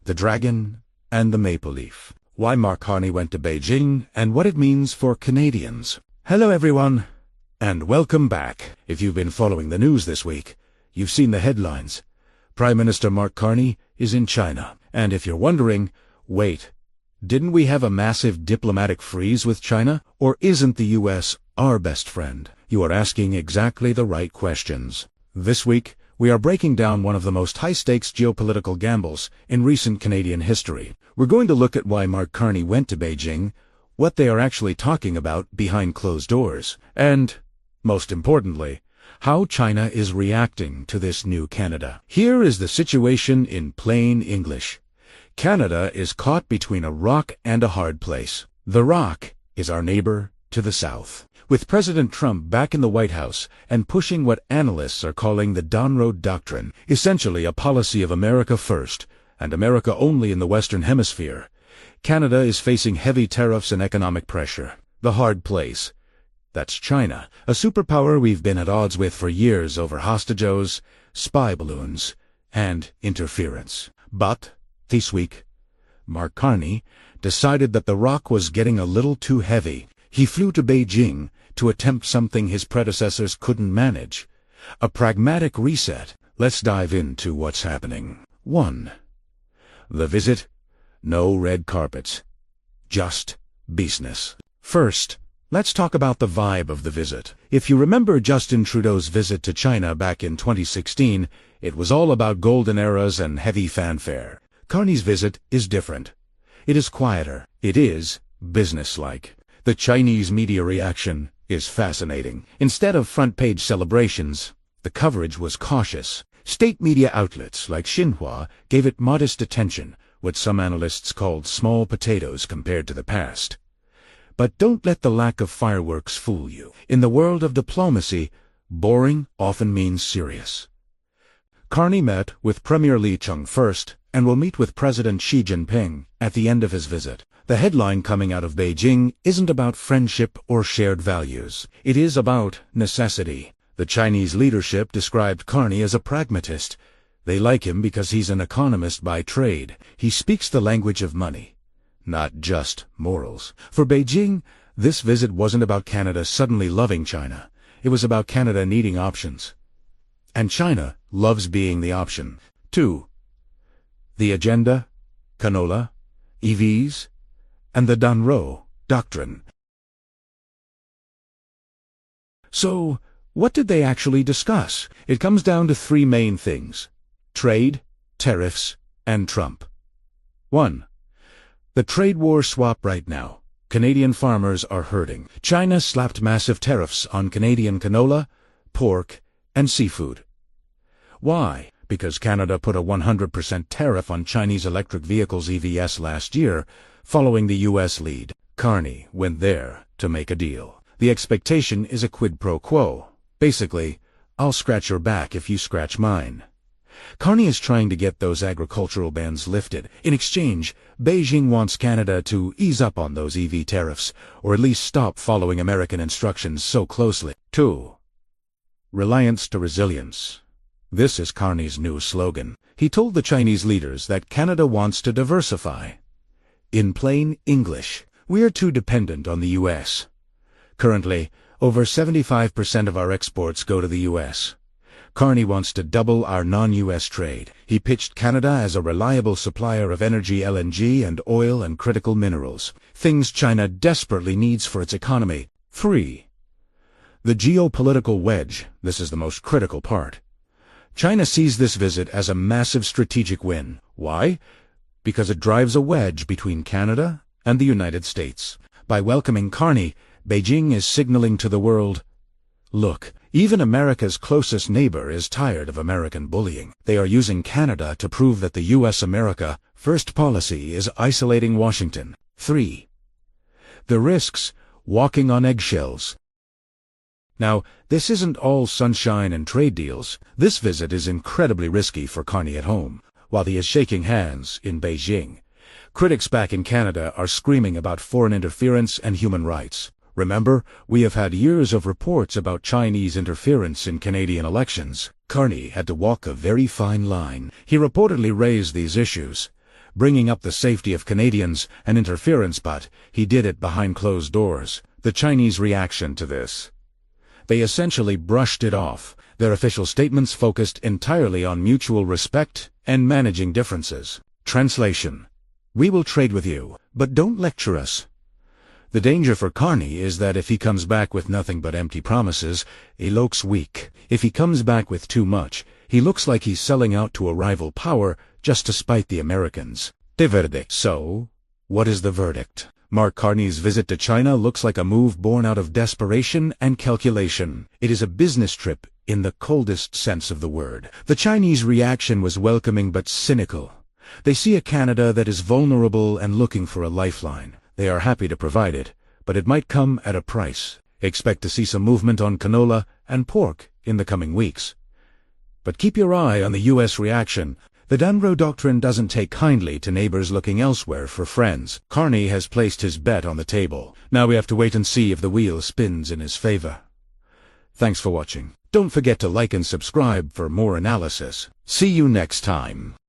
the dragon, and the maple leaf. Why Mark Carney went to Beijing and what it means for Canadians. Hello everyone, and welcome back. If you've been following the news this week, you've seen the headlines. Prime Minister Mark Carney is in China. And if you're wondering, wait, didn't we have a massive diplomatic freeze with China? Or isn't the US our best friend? You are asking exactly the right questions. This week, we are breaking down one of the most high-stakes geopolitical gambles in recent Canadian history. We're going to look at why Mark Carney went to Beijing, what they are actually talking about behind closed doors, and, most importantly, how China is reacting to this new Canada. Here is the situation in plain English. Canada is caught between a rock and a hard place. The rock is our neighbor to the south. With President Trump back in the White House and pushing what analysts are calling the Global Doctrine, essentially a policy of America first and America only in the Western Hemisphere, Canada is facing heavy tariffs and economic pressure. The hard place. That's China, a superpower we've been at odds with for years over hostages, spy balloons, and interference. But this week, Mark Carney decided that the rock was getting a little too heavy. He flew to Beijing to attempt something his predecessors couldn't manage, a pragmatic reset. Let's dive into what's happening. 1. The visit. No red carpets. Just business. First, let's talk about the vibe of the visit. If you remember Justin Trudeau's visit to China back in 2016, it was all about golden eras and heavy fanfare. Carney's visit is different. It is quieter. It is businesslike. The Chinese media reaction is fascinating. Instead of front-page celebrations, the coverage was cautious. State media outlets like Xinhua gave it modest attention, what some analysts called small potatoes compared to the past. But don't let the lack of fireworks fool you. In the world of diplomacy, boring often means serious. Carney met with Premier Li Cheng first and will meet with President Xi Jinping at the end of his visit. The headline coming out of Beijing isn't about friendship or shared values. It is about necessity. The Chinese leadership described Carney as a pragmatist. They like him because he's an economist by trade. He speaks the language of money, not just morals. For Beijing, this visit wasn't about Canada suddenly loving China. It was about Canada needing options. And China loves being the option. 2. The agenda, canola, EVs, and the Global Doctrine. So, what did they actually discuss? It comes down to 3 main things: trade, tariffs, and Trump. 1. The trade war swap right now. Canadian farmers are hurting. China slapped massive tariffs on Canadian canola, pork, and seafood. Why? Because Canada put a 100% tariff on Chinese electric vehicles EVs last year, following the U.S. lead. Carney went there to make a deal. The expectation is a quid pro quo. Basically, I'll scratch your back if you scratch mine. Carney is trying to get those agricultural bans lifted. In exchange, Beijing wants Canada to ease up on those EV tariffs, or at least stop following American instructions so closely. 2. Reliance to resilience. This is Carney's new slogan. He told the Chinese leaders that Canada wants to diversify. In plain English, we are too dependent on the U.S. Currently, over 75% of our exports go to the U.S. Carney wants to double our non-U.S. trade. He pitched Canada as a reliable supplier of energy, LNG, and oil and critical minerals, things China desperately needs for its economy. 3. The geopolitical wedge. This is the most critical part. China sees this visit as a massive strategic win. Why? Because it drives a wedge between Canada and the United States. By welcoming Carney, Beijing is signaling to the world, look, even America's closest neighbor is tired of American bullying. They are using Canada to prove that the U.S. America first policy is isolating Washington. 3. The risks, walking on eggshells. Now, this isn't all sunshine and trade deals. This visit is incredibly risky for Carney at home, while he is shaking hands in Beijing. Critics back in Canada are screaming about foreign interference and human rights. Remember, we have had years of reports about Chinese interference in Canadian elections. Carney had to walk a very fine line. He reportedly raised these issues, bringing up the safety of Canadians and interference, but he did it behind closed doors. The Chinese reaction to this: they essentially brushed it off. Their official statements focused entirely on mutual respect and managing differences. Translation: we will trade with you, but don't lecture us. The danger for Carney is that if he comes back with nothing but empty promises, he looks weak. If he comes back with too much, he looks like he's selling out to a rival power just to spite the Americans. The verdict. So, what is the verdict? Mark Carney's visit to China looks like a move born out of desperation and calculation. It is a business trip in the coldest sense of the word. The Chinese reaction was welcoming but cynical. They see a Canada that is vulnerable and looking for a lifeline. They are happy to provide it, but it might come at a price. Expect to see some movement on canola and pork in the coming weeks. But keep your eye on the U.S. reaction. The Danro Doctrine doesn't take kindly to neighbors looking elsewhere for friends. Carney has placed his bet on the table. Now we have to wait and see if the wheel spins in his favor. Thanks for watching. Don't forget to like and subscribe for more analysis. See you next time.